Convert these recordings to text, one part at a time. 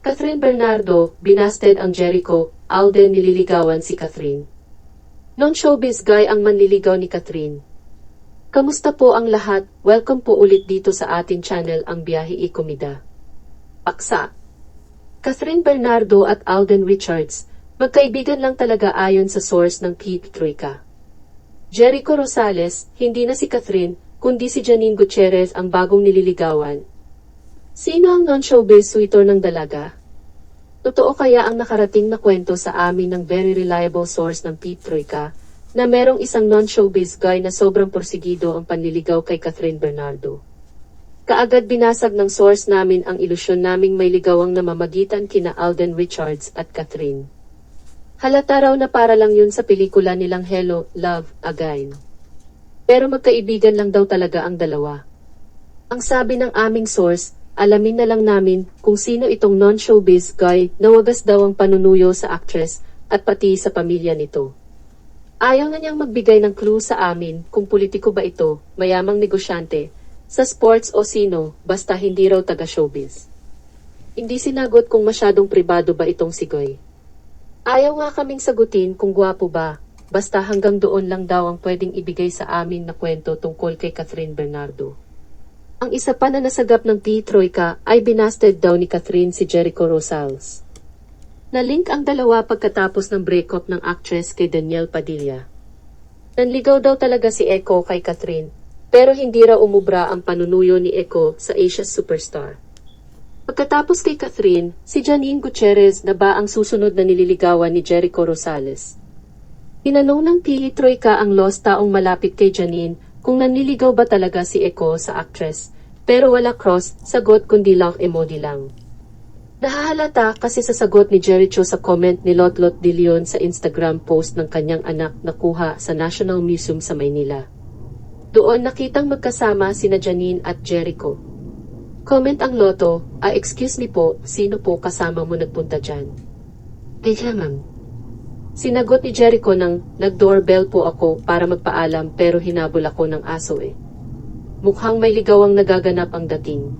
Catherine Bernardo, binasted ang Jericho, Alden nililigawan si Catherine. Non-showbiz guy ang manliligaw ni Catherine. Kamusta po ang lahat? Welcome po ulit dito sa ating channel ang Biyahe Ikomida. Paksa. Catherine Bernardo at Alden Richards, magkaibigan lang talaga ayon sa source ng Pete Troika. Jericho Rosales, hindi na si Catherine, kundi si Janine Gutierrez ang bagong nililigawan. Sino ang non-showbiz sweeter ng dalaga? Totoo kaya ang nakarating na kwento sa amin ng very reliable source ng Pete Troika, na merong isang non-showbiz guy na sobrang porsigido ang panliligaw kay Catherine Bernardo. Kaagad binasag ng source namin ang ilusyon naming may ligawang namamagitan kina Alden Richards at Catherine. Halata raw na para lang yun sa pelikula nilang Hello, Love, Again. Pero magkaibigan lang daw talaga ang dalawa. Ang sabi ng aming source, alamin na lang namin kung sino itong non-showbiz guy na wagas daw ang panunuyo sa actress at pati sa pamilya nito. Ayaw na niyang magbigay ng clue sa amin kung politiko ba ito, mayamang negosyante, sa sports o sino, basta hindi raw taga-showbiz. Hindi sinagot kung masyadong pribado ba itong si Goy. Ayaw nga kaming sagutin kung gwapo ba, basta hanggang doon lang daw ang pwedeng ibigay sa amin na kwento tungkol kay Catherine Bernardo. Ang isa pa na nasagap ng Pete Troika ay binasted daw ni Catherine si Jericho Rosales. Nalink ang dalawa pagkatapos ng breakup ng actress kay Danielle Padilla. Nanligaw daw talaga si Echo kay Catherine, pero hindi raw umubra ang panunuyo ni Echo sa Asia's superstar. Pagkatapos kay Catherine, si Janine Gutierrez na ba ang susunod na nililigawan ni Jericho Rosales? Tinanong ng Pete Troika ang lost taong malapit kay Janine kung nanliligaw ba talaga si Echo sa actress, pero wala cross, sagot kundi love emoji lang. Nahahalata kasi sa sagot ni Jericho sa comment ni Lotlot De Leon sa Instagram post ng kanyang anak na kuha sa National Museum sa Maynila. Doon nakitang magkasama sina Janine at Jericho. Comment ang Loto, excuse me po, sino po kasama mo nagpunta dyan? Ma'am. Sinagot ni Jericho nang nag-doorbell po ako para magpaalam pero hinabol ako ng aso eh. Mukhang may ligawang nagaganap ang dating.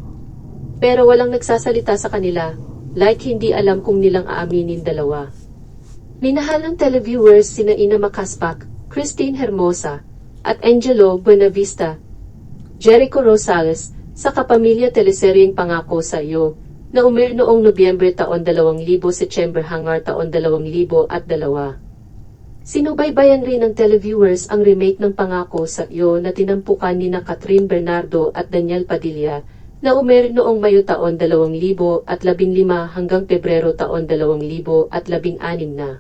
Pero walang nagsasalita sa kanila, like hindi alam kung nilang aaminin dalawa. Minahal ng televiewers sina Ina Macaspac, Christine Hermosa, at Angelo Buenavista. Jericho Rosales, sa kapamilya teleseryeng Pangako sa Iyo, na umir noong Nobyembre taon 2000 September hanggang taon 2002. Sinubaybayan rin ng televiewers ang remake ng Pangako sa Iyo na tinampukan nina Catherine Bernardo at Danielle Padilla, na umir noong Mayo taon 2015 hanggang Pebrero taon 2016 na.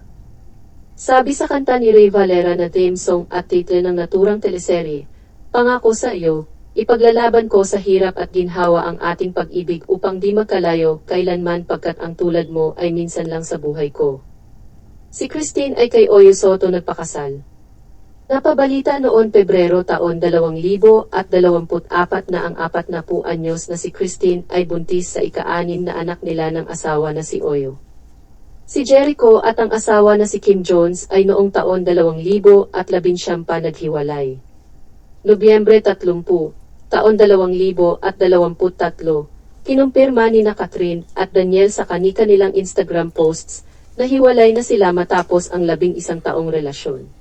Sabi sa kanta ni Ray Valera na theme song at title ng naturang teleserye, Pangako sa Iyo, ipaglalaban ko sa hirap at ginhawa ang ating pag-ibig upang di magkalayo kailanman pagkat ang tulad mo ay minsan lang sa buhay ko. Si Christine ay kay Oyo Soto nagpakasal. Napabalita noon Pebrero taon 2024 na ang 40 anyos na si Christine ay buntis sa ika-6 na anak nila ng asawa na si Oyo. Si Jericho at ang asawa na si Kim Jones ay noong taon 2019 pa naghiwalay. Nobyembre 30, taon 2023, kinumpirma ni na Catherine at Danielle sa kani-kanilang Instagram posts na hiwalay na sila matapos ang 11 taong relasyon.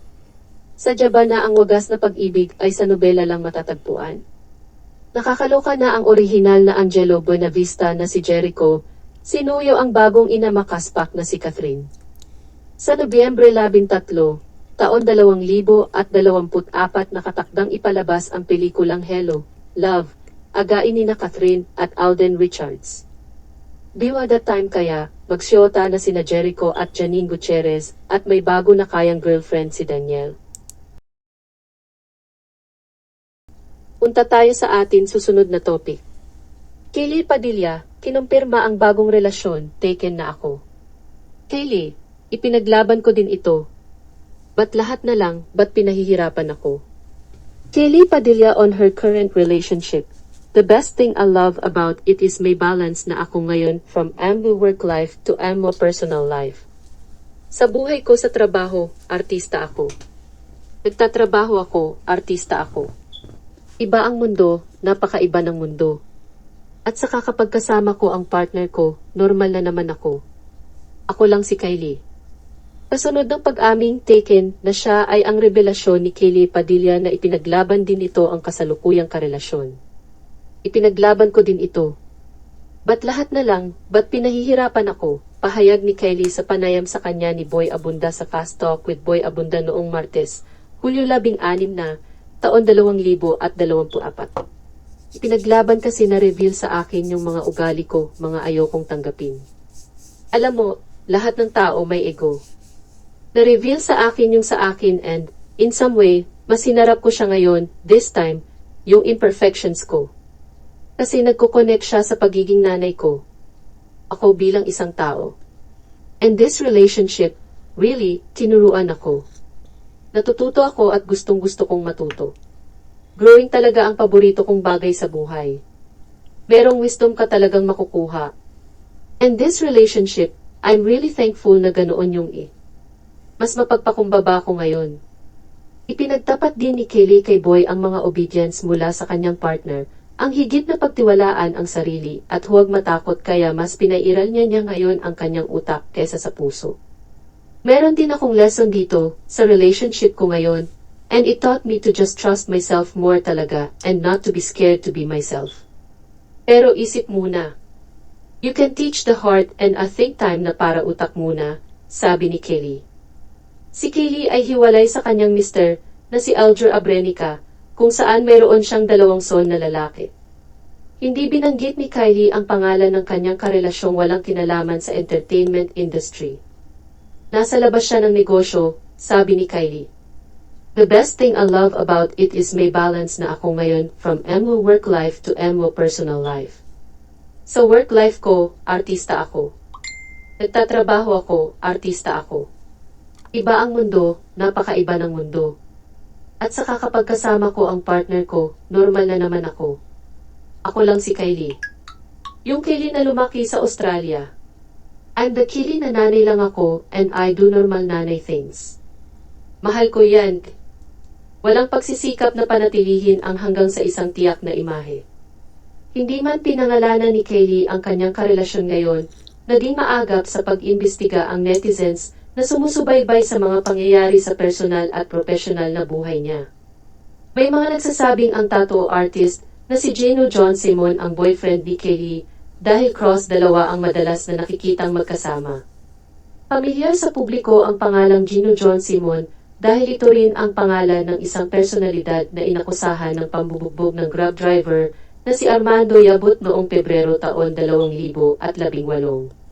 Sadya ba na ang wagas na pag-ibig ay sa nobela lang matatagpuan? Nakakaloka na ang orihinal na Angelo Buenavista na si Jericho, sinuyo ang bagong Ina Macaspac na si Catherine. Sa Nobyembre 13, taon 2024 nakatakdang ipalabas ang pelikulang Hello, Love, Again nina Catherine at Alden Richards. Biwa that time kaya, magsyota na sina Jericho at Janine Gutierrez at may bago na kayang girlfriend si Danielle. Punta tayo sa atin susunod na topic. Kaylee Padilla, kinumpirma ang bagong relasyon, taken na ako. Kaylee, ipinaglaban ko din ito. Ba't lahat na lang, ba't pinahihirapan ako? Kaylee Padilla on her current relationship. The best thing I love about it is may balance na ako ngayon from ambo work life to ambo personal life. Sa buhay ko sa trabaho, artista ako. Nagtatrabaho ako, artista ako. Iba ang mundo, napakaiba ng mundo. At saka kapag kasama ko ang partner ko, normal na naman ako. Ako lang si Kylie. Kasunod ng pag-aming taken na siya ay ang revelasyon ni Kylie Padilla na ipinaglaban din ito ang kasalukuyang karelasyon. Ipinaglaban ko din ito. Ba't lahat na lang, ba't pinahihirapan ako? Pahayag ni Kylie sa panayam sa kanya ni Boy Abunda sa Fast Talk with Boy Abunda noong Martes, Hulyo 16 na, taon 2024. Ipinaglaban kasi na-reveal sa akin yung mga ugali ko, mga ayokong tanggapin. Alam mo, lahat ng tao may ego. Na-reveal sa akin yung sa akin and, in some way, mas hinarap ko siya ngayon, this time, yung imperfections ko. Kasi nagko-connect siya sa pagiging nanay ko. Ako bilang isang tao. And this relationship, really, tinuruan ako. Natututo ako at gustong-gusto kong matuto. Growing talaga ang paborito kong bagay sa buhay. Merong wisdom ka talagang makukuha. And this relationship, I'm really thankful na ganoon yung mas mapagpakumbaba ko ngayon. Ipinagtapat din ni Kylie kay Boy ang mga obedience mula sa kanyang partner, ang higit na pagtiwalaan ang sarili at huwag matakot kaya mas pinairal niya ngayon ang kanyang utak kaysa sa puso. Meron din akong lesson dito sa relationship ko ngayon, and it taught me to just trust myself more talaga and not to be scared to be myself. Pero isip muna. You can teach the heart and I think time na para utak muna, sabi ni Kylie. Si Kylie ay hiwalay sa kanyang mister na si Alger Abrenica, kung saan mayroon siyang 2 son na lalaki. Hindi binanggit ni Kylie ang pangalan ng kanyang karelasyong walang kinalaman sa entertainment industry. Nasa labas siya ng negosyo, sabi ni Kylie. The best thing I love about it is may balance na ako ngayon from MO work life to MO personal life. Sa work life ko, artista ako. Nagtatrabaho ako, artista ako. Iba ang mundo, napakaiba ng mundo. At saka kapag kasama ko ang partner ko, normal na naman ako. Ako lang si Kylie. Yung Kylie na lumaki sa Australia. I'm the Kylie na nanay lang ako and I do normal nanay things. Mahal ko yan. Walang pagsisikap na panatilihin ang hanggang sa isang tiyak na imahe. Hindi man pinangalanan ni Kylie ang kanyang karelasyon ngayon, naging maagap sa pag-imbestiga ang netizens na sumusubaybay sa mga pangyayari sa personal at professional na buhay niya. May mga nagsasabing ang tattoo artist na si Gino John Simon ang boyfriend ni Kylie dahil cross-dalawa ang madalas na nakikitang magkasama. Pamilyar sa publiko ang pangalang Gino John Simon dahil ito rin ang pangalan ng isang personalidad na inakusahan ng pambubugbog ng Grab driver na si Armando Yabut noong Pebrero taon 2018.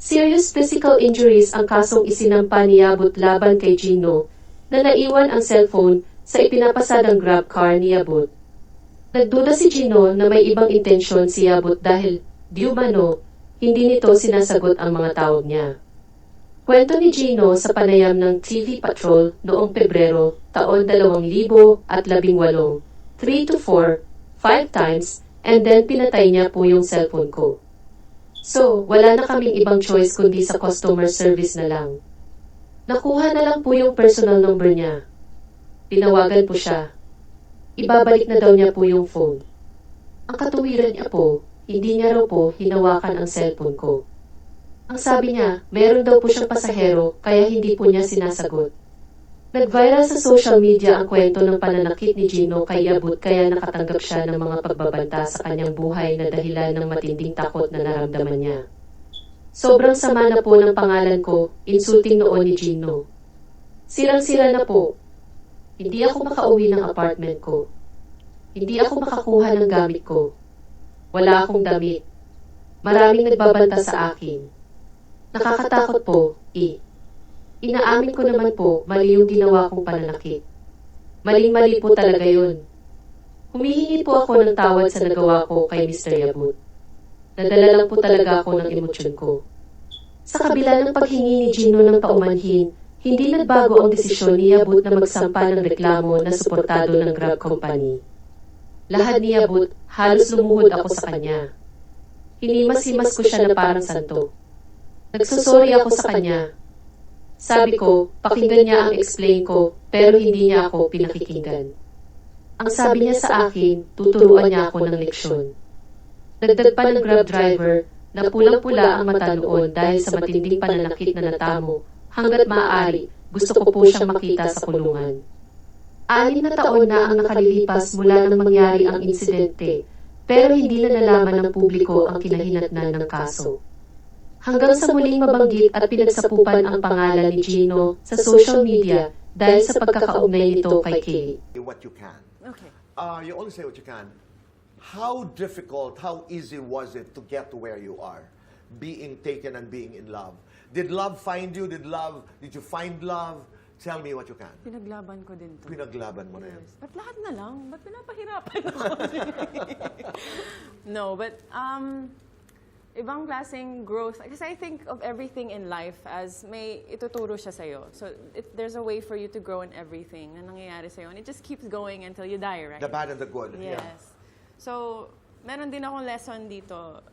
Serious physical injuries ang kasong isinampa ni Yabut laban kay Gino na naiwan ang cellphone sa ipinapasadang Grab car ni Yabut. Nagduda si Gino na may ibang intensyon si Yabut dahil, di umano, hindi nito sinasagot ang mga tawag niya. Kwento ni Gino sa panayam ng TV Patrol noong Pebrero taon 2018, 3 to 4, 5 times, and then pinatay niya po yung cellphone ko. So, wala na kaming ibang choice kundi sa customer service na lang. Nakuha na lang po yung personal number niya. Tinawagan po siya. Ibabalik na daw niya po yung phone. Ang katuwiran niya po, hindi niya raw po hinawakan ang cellphone ko. Ang sabi niya, meron daw po siyang pasahero kaya hindi po niya sinasagot. Nag-viral sa social media ang kwento ng pananakit ni Gino kay Yabut kaya nakatanggap siya ng mga pagbabanta sa kanyang buhay na dahilan ng matinding takot na naramdaman niya. Sobrang sama na po ng pangalan ko, insulting noon ni Gino. Sirang-sira na po. Hindi ako makauwi ng apartment ko. Hindi ako makakuha ng gamit ko. Wala akong damit. Maraming nagbabanta sa akin. Nakakatakot po, Inaamin ko naman po, mali yung ginawa kong pananakit. Maling-mali po talaga yun. Humihingi po ako ng tawad sa nagawa ko kay Mr. Yabut. Nadala lang po talaga ako ng emosyon ko. Sa kabila ng paghingi ni Gino ng paumanhin, hindi nagbago ang desisyon ni Yabut na magsampa ng reklamo na suportado ng Grab Company. Lahat ni Yabut, halos lumuhod ako sa kanya. Hinimas-himas ko siya na parang santo. Nagsusori ako sa kanya. Sabi ko, pakinggan niya ang explain ko, pero hindi niya ako pinakikinggan. Ang sabi niya sa akin, tuturuan niya ako ng leksyon. Dagdag pa ng Grab driver na pulang-pula ang mata noon dahil sa matinding pananakit na natamo. Hanggat maaari, gusto ko po siyang makita sa kulungan. 6 na taon na ang nakalilipas mula nang mangyari ang insidente, pero hindi na nalaman ng publiko ang kinahinatnan ng kaso. Hanggang sa muling mabanggit at pinagsapupan ang pangalan ni Gino sa social media dahil sa pagkakaugnay nito kay Kaylee. What you can. Okay. You only say what you can. How difficult, how easy was it to get to where you are? Being taken and being in love. Did love find you? Did you find love? Tell me what you can. Pinaglaban ko din to. Pinaglaban mo na yan. Yes. Ba't lahat na lang? Ba't pinapahirapan ako? No, but ibang klaseng growth. Kasi I think of everything in life as may ituturo siya sa'yo. So there's a way for you to grow in everything na nangyayari sa'yo. And it just keeps going until you die, right? The bad and the good. Yes. Yeah. So, meron din akong lesson dito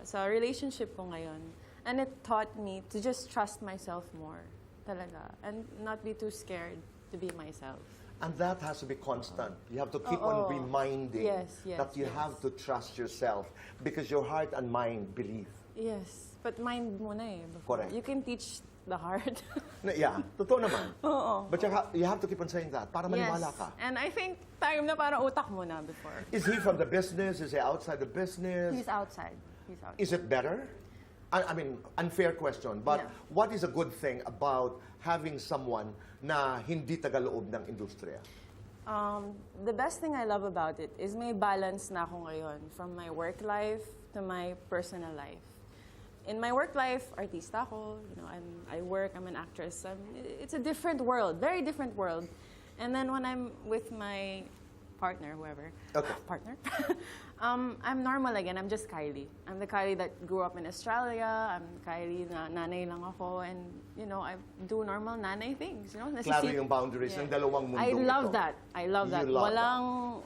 sa relationship ko ngayon. And it taught me to just trust myself more. Talaga. And not be too scared to be myself. And that has to be constant. You have to keep on reminding Yes, that you have to trust yourself because your heart and mind believe. Yes. But mind mo na eh. Correct. You can teach the heart. Yeah, totoo naman. Oo. But you have to keep on saying that para maniwala ka. And I think time na parang utak mo na before. Is he from the business? Is he outside the business? He's outside. He's outside. Is it better? I mean, unfair question, but Yeah. what is a good thing about having someone na hindi tagaloob ng industriya? The best thing I love about it is may balance na ako ngayon from my work life to my personal life. In my work life, artista ako, I work, I'm an actress. It's a different world, very different world. And then when I'm with my partner, whoever, Okay. partner, I'm normal again. I'm just Kylie. I'm the Kylie that grew up in Australia. I'm Kylie na nanay lang ako. And, I do normal nanay things. Klaro yung boundaries ng dalawang mundo. I love that. I love that. You love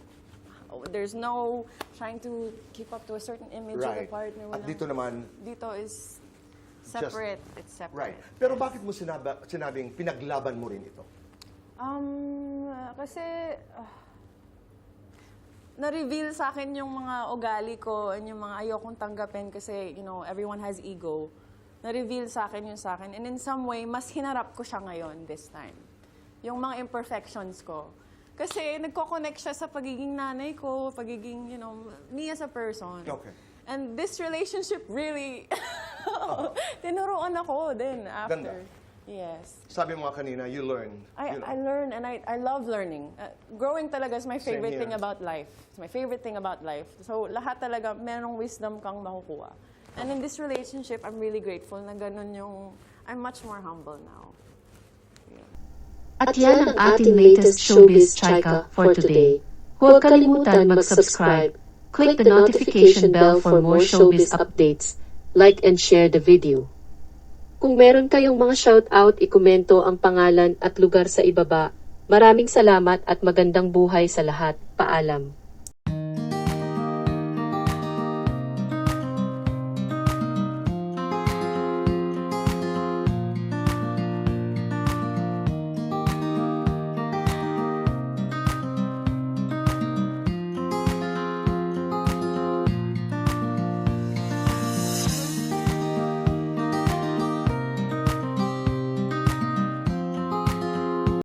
There's no trying to keep up to a certain image of the Right. partner. At dito naman, Dito is separate. It's separate. right. Pero bakit mo sinabing pinaglaban mo rin ito? Kasi na-reveal sa akin yung mga ugali ko and yung mga ayokong tanggapin kasi, everyone has ego. Na-reveal sa akin yun sa akin. And in some way, mas hinarap ko siya ngayon this time. Yung mga imperfections ko. Kasi nagko-connect siya sa pagiging nanay ko, pagiging, me as a person. Okay. And this relationship really, tinuruan ako din after. Ganda. Yes. Sabi mo nga kanina, you learn. I learn and I love learning. Growing talaga is my Same favorite here. thing about life. It's my favorite thing about life. So lahat talaga, merong wisdom kang makukuha. And in this relationship, I'm really grateful na ganun I'm much more humble now. At yan ang ating latest showbiz chika for today. Huwag kalimutan mag-subscribe, click the notification bell for more showbiz updates, like and share the video. Kung meron kayong mga shoutout, ikomento ang pangalan at lugar sa ibaba. Maraming salamat at magandang buhay sa lahat. Paalam.